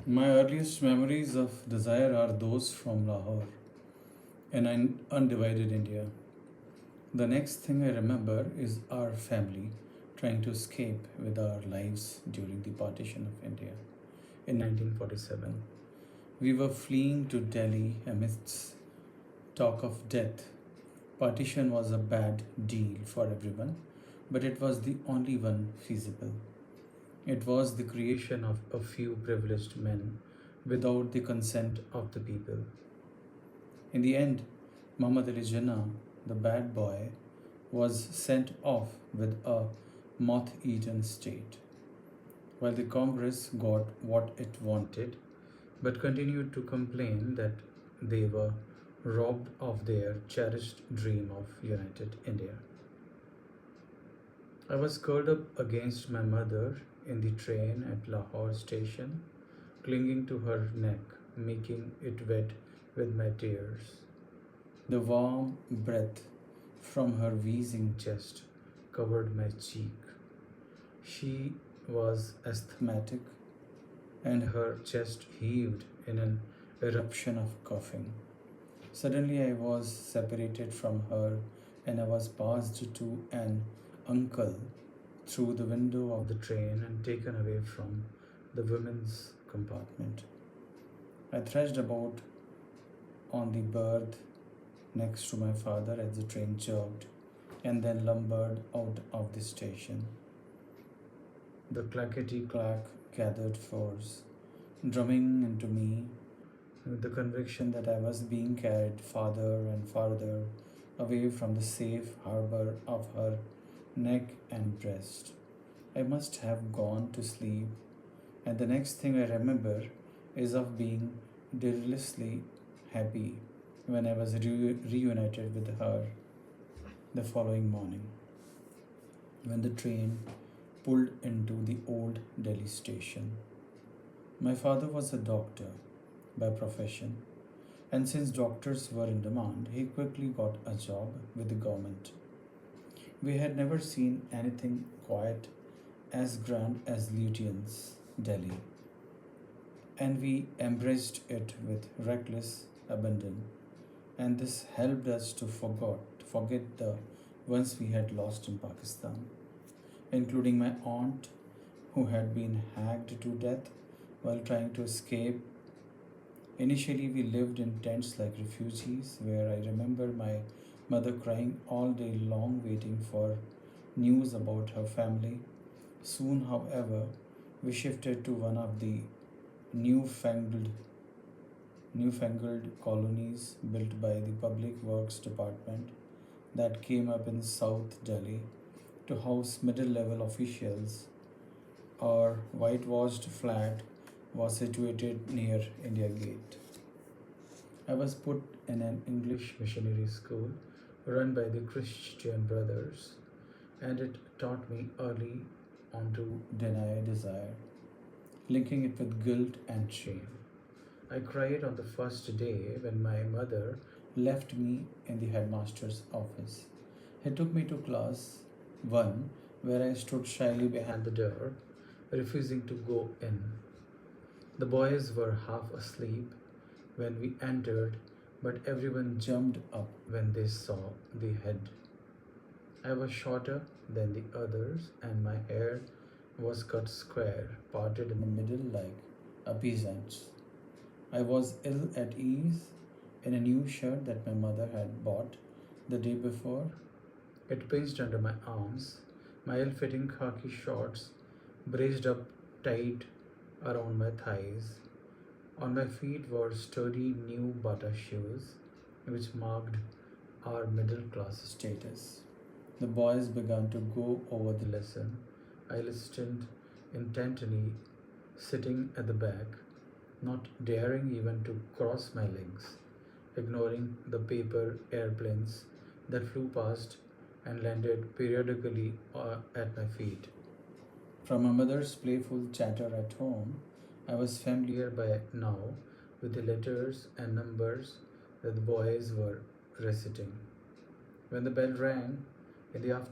My earliest memories of desire are those from Lahore in undivided India. The next thing I remember is our family trying to escape with our lives during the partition of India in 1947. We were fleeing to Delhi amidst talk of death. Partition was a bad deal for everyone, but it was the only one feasible. It was the creation of a few privileged men without the consent of the people. In the end, Muhammad Ali Jinnah, the bad boy, was sent off with a moth eaten state, while the Congress got what it wanted but continued to complain that they were robbed of their cherished dream of united India. I was curled up against my mother in the train at Lahore station, clinging to her neck, making it wet with my tears. The warm breath from her wheezing chest covered my cheek. She was asthmatic, and her chest heaved in an eruption of coughing. Suddenly, I was separated from her and I was passed to an uncle through the window of the train and taken away from the women's compartment. I thrashed about on the berth next to my father as the train jerked and then lumbered out of the station. The clackety clack gathered force, drumming into me with the conviction that I was being carried farther and farther away from the safe harbor of her neck and breast. I must have gone to sleep, and the next thing I remember is of being deliriously happy when I was reunited with her the following morning when the train pulled into the old Delhi station. My father was a doctor by profession, and since doctors were in demand, he quickly got a job with the government. We had never seen anything quite as grand as Lutyens, Delhi, and we embraced it with reckless abandon. And this helped us to forget the ones we had lost in Pakistan, including my aunt who had been hacked to death while trying to escape. Initially, we lived in tents like refugees, where I remember my mother crying all day long, waiting for news about her family. Soon, however, we shifted to one of the newfangled, newfangled colonies built by the Public Works Department that came up in South Delhi to house middle level officials. Our whitewashed flat was situated near India Gate. I was put in an English missionary school run by the Christian Brothers, and it taught me early on to deny desire, linking it with guilt and shame. I cried on the first day when my mother left me in the headmaster's office. He took me to class 1, where I stood shyly behind the door, refusing to go in. The boys were half asleep when we entered, but everyone jumped up when they saw the head. I was shorter than the others, and my hair was cut square, parted in the middle like a peasant's. I was ill at ease in a new shirt that my mother had bought the day before. It pinched under my arms, my ill fitting khaki shorts braced up tight around my thighs. On my feet were sturdy new Bata shoes, which marked our middle class status. The boys began to go over the lesson. I listened intently, sitting at the back, not daring even to cross my legs, ignoring the paper airplanes that flew past and landed periodically at my feet. From my mother's playful chatter at home, I was familiar by now with the letters and numbers that the boys were reciting. When the bell rang in the afternoon,